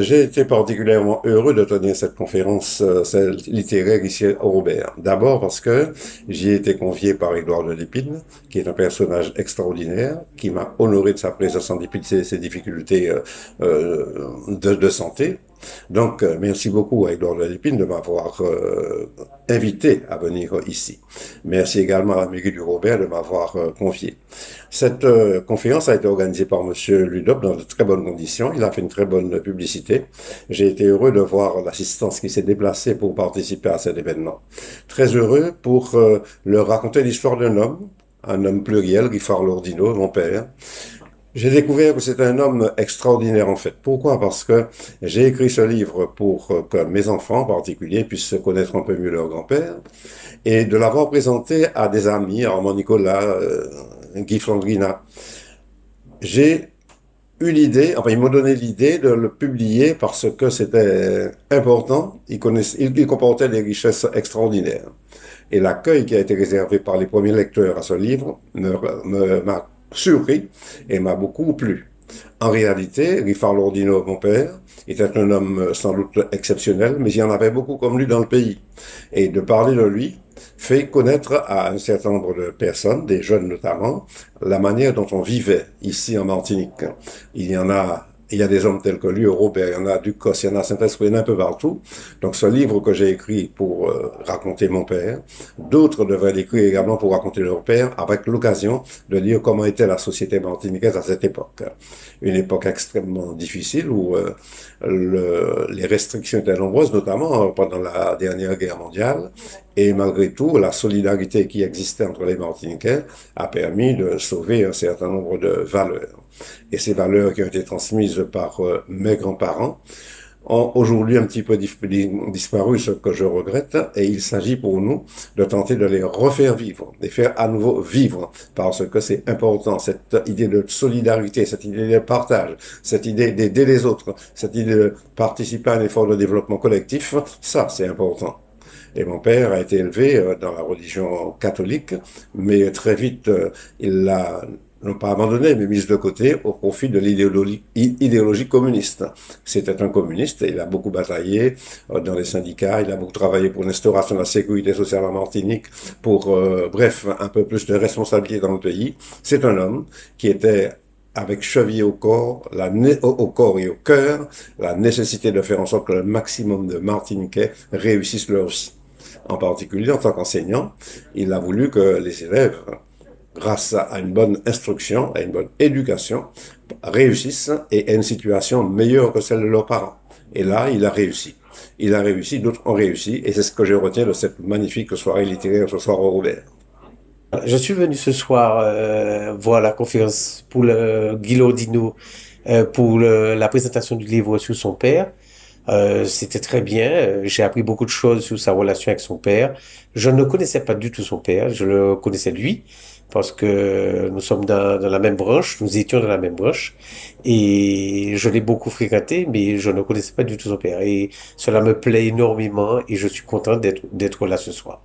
J'ai été particulièrement heureux de tenir cette conférence littéraire ici au Robert. D'abord parce que j'y ai été convié par Édouard de Lépine, qui est un personnage extraordinaire, qui m'a honoré de sa présence en dépit de ses difficultés de santé. Donc, merci beaucoup à Édouard de Lépine de m'avoir invité à venir ici. Merci également à la mairie du Robert de m'avoir convié. Cette conférence a été organisée par Monsieur Ludop dans de très bonnes conditions. Il a fait une très bonne publicité. J'ai été heureux de voir l'assistance qui s'est déplacée pour participer à cet événement. Très heureux pour leur raconter l'histoire d'un homme, un homme pluriel, Richard Lordino, mon père. J'ai découvert que c'est un homme extraordinaire en fait. Pourquoi? Parce que j'ai écrit ce livre pour que mes enfants en particulier puissent connaître un peu mieux leur grand-père et de l'avoir présenté à des amis, Armand Nicolas, Guy Flandrina. J'ai eu l'idée, enfin ils m'ont donné l'idée de le publier parce que c'était important, il comportait des richesses extraordinaires. Et l'accueil qui a été réservé par les premiers lecteurs à ce livre m'a surpris et m'a beaucoup plu. En réalité, Richard Lordino, mon père, était un homme sans doute exceptionnel, mais il y en avait beaucoup comme lui dans le pays. Et de parler de lui fait connaître à un certain nombre de personnes, des jeunes notamment, la manière dont on vivait ici en Martinique. Il y a des hommes tels que lui au Robert, il y en a à Ducos, il y en a à Saint-Esprit, il y en a un peu partout. Donc ce livre que j'ai écrit pour raconter mon père, d'autres devraient l'écrire également pour raconter leur père, avec l'occasion de dire comment était la société martiniquaise à cette époque. Une époque extrêmement difficile où les restrictions étaient nombreuses, notamment pendant la dernière guerre mondiale. Et malgré tout, la solidarité qui existait entre les Martiniquais a permis de sauver un certain nombre de valeurs. Et ces valeurs qui ont été transmises par mes grands-parents ont aujourd'hui un petit peu disparu, ce que je regrette, et il s'agit pour nous de tenter de les refaire vivre, de les faire à nouveau vivre, parce que c'est important, cette idée de solidarité, cette idée de partage, cette idée d'aider les autres, cette idée de participer à un effort de développement collectif, ça c'est important. Et mon père a été élevé dans la religion catholique, mais très vite, il l'a non pas abandonné, mais mise de côté au profit de l'idéologie communiste. C'était un communiste, il a beaucoup bataillé dans les syndicats, il a beaucoup travaillé pour l'instauration de la sécurité sociale en Martinique, pour, bref, un peu plus de responsabilité dans le pays. C'est un homme qui était avec cheville au corps, au corps et au cœur, la nécessité de faire en sorte que le maximum de Martiniquais réussissent leur vie. En particulier, en tant qu'enseignant, il a voulu que les élèves, grâce à une bonne instruction, à une bonne éducation, réussissent et aient une situation meilleure que celle de leurs parents. Et là, il a réussi. Il a réussi, d'autres ont réussi, et c'est ce que je retiens de cette magnifique soirée littéraire ce soir au Robert. Je suis venu ce soir voir la conférence pour le Guy Lordino pour la présentation du livre sur son père. C'était très bien. J'ai appris beaucoup de choses sur sa relation avec son père. Je ne connaissais pas du tout son père. Je le connaissais lui parce que nous sommes dans la même branche. Nous étions dans la même branche et je l'ai beaucoup fréquenté, mais je ne connaissais pas du tout son père. Et cela me plaît énormément et je suis content d'être là ce soir.